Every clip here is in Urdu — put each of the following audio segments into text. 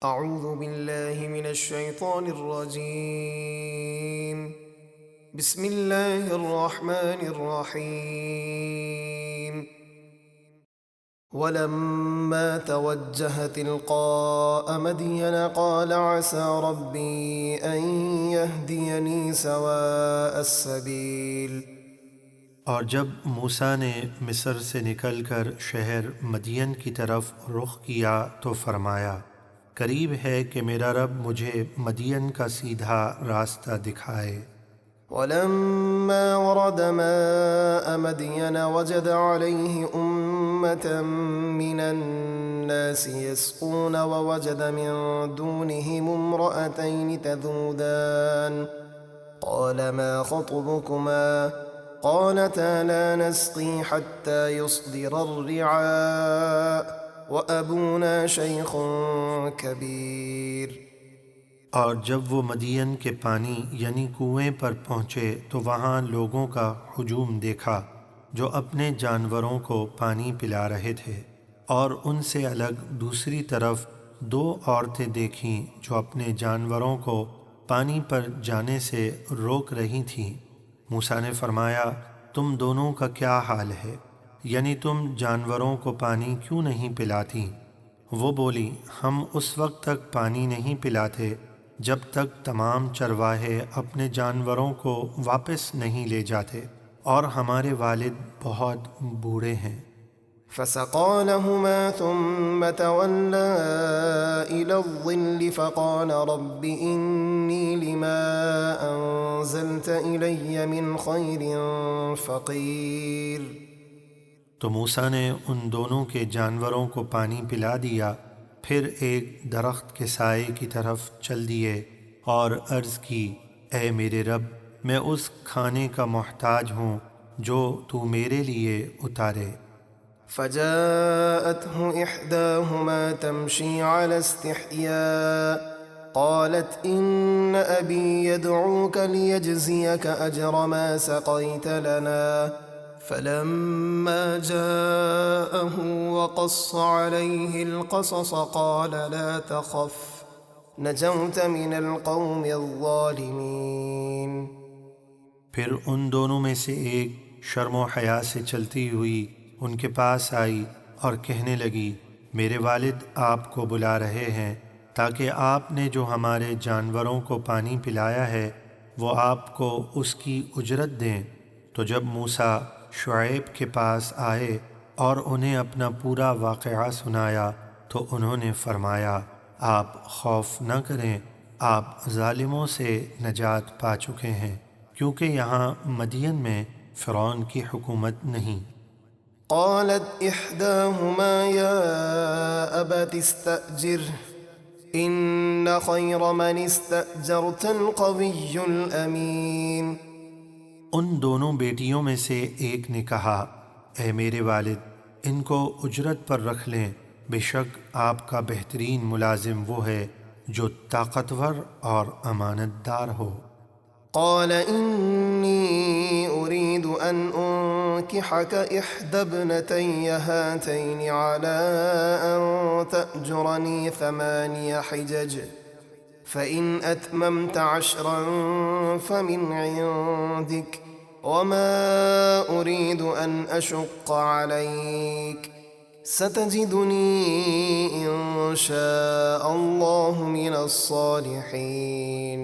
اعوذ باللہ من الشیطان الرجیم بسم اللہ الرحمن الرحیم ولما توجہ تلقاء مدین قال عسى ربی ان یہدینی سواء السبیل۔ اور جب موسیٰ نے مصر سے نکل کر شہر مدین کی طرف رخ کیا تو فرمایا، قریب ہے کہ میرا رب مجھے مدین کا سیدھا راستہ دکھائے۔ ولما ورد ماء مدين وجد عليه أمة من الناس يسقون ووجد من دونهم امرأتين تذودان قال ما خطبكما قالتا لا نسقي حتى يصدر الرعاء وأبونا شيخ كبير۔ اور جب وہ مدین کے پانی یعنی کنویں پر پہنچے تو وہاں لوگوں کا ہجوم دیکھا جو اپنے جانوروں کو پانی پلا رہے تھے، اور ان سے الگ دوسری طرف دو عورتیں دیکھیں جو اپنے جانوروں کو پانی پر جانے سے روک رہی تھیں۔ موسیٰ نے فرمایا، تم دونوں کا کیا حال ہے؟ یعنی تم جانوروں کو پانی کیوں نہیں پلاتی؟ وہ بولی، ہم اس وقت تک پانی نہیں پلاتے جب تک تمام چرواہے اپنے جانوروں کو واپس نہیں لے جاتے، اور ہمارے والد بہت بوڑھے ہیں۔ فسقى لهما ثم تولى إلى الظل فقال رب إني لما أنزلت إلي من خير فقير۔ تو موسیٰ نے ان دونوں کے جانوروں کو پانی پلا دیا، پھر ایک درخت کے سائے کی طرف چل دیے اور عرض کی، اے میرے رب، میں اس کھانے کا محتاج ہوں جو تو میرے لیے اتارے۔ فجاءته إحداهما تمشي على استحياء قالت إن أبي يدعوك ليجزيك أجر ما سقيت لنا فلما جاءه وقص عليه القصص قال لا تخف نجوت من القوم الظالمين۔ پھر ان دونوں میں سے ایک شرم و حیا سے چلتی ہوئی ان کے پاس آئی اور کہنے لگی، میرے والد آپ کو بلا رہے ہیں تاکہ آپ نے جو ہمارے جانوروں کو پانی پلایا ہے وہ آپ کو اس کی اجرت دیں۔ تو جب موسیٰ شعیب کے پاس آئے اور انہیں اپنا پورا واقعہ سنایا تو انہوں نے فرمایا، آپ خوف نہ کریں، آپ ظالموں سے نجات پا چکے ہیں، کیونکہ یہاں مدین میں فرعون کی حکومت نہیں۔ قالت إحداهما يا أبت استأجره إن خير من استأجرت القوي الأمين۔ ان دونوں بیٹیوں میں سے ایک نے کہا، اے میرے والد، ان کو اجرت پر رکھ لیں، بے شک آپ کا بہترین ملازم وہ ہے جو طاقتور اور امانت دار ہو۔ قال إني أريد أن أنكحك إحدى ابنتي هاتين على أن تأجرني 8 حجج فإن أتممت 10 فمن عندك وما أريد أن أشق عليك ستجدني إن شاء الله من الصالحين۔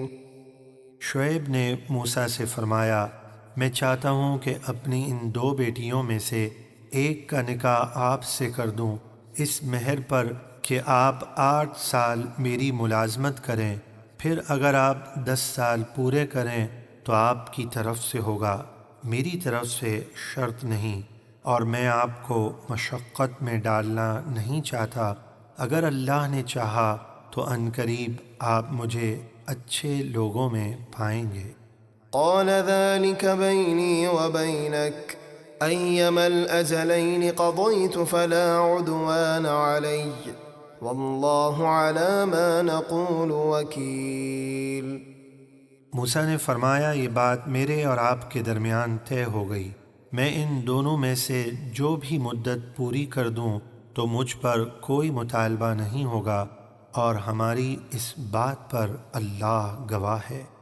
شعیب نے موسیٰ سے فرمایا، میں چاہتا ہوں کہ اپنی ان 2 بیٹیوں میں سے ایک کا نکاح آپ سے کر دوں اس مہر پر کہ آپ 8 سال میری ملازمت کریں، پھر اگر آپ 10 سال پورے کریں تو آپ کی طرف سے ہوگا، میری طرف سے شرط نہیں، اور میں آپ کو مشقت میں ڈالنا نہیں چاہتا، اگر اللہ نے چاہا تو عنقریب آپ مجھے اچھے لوگوں میں پائیں گے۔ قال ذلك بيني وبينك أيما الأجلين قضيت فلا عدوان علي والله على ما نقول وكيل۔ موسیٰ نے فرمایا، یہ بات میرے اور آپ کے درمیان طے ہو گئی، میں ان دونوں میں سے جو بھی مدت پوری کر دوں تو مجھ پر کوئی مطالبہ نہیں ہوگا، اور ہماری اس بات پر اللہ گواہ ہے۔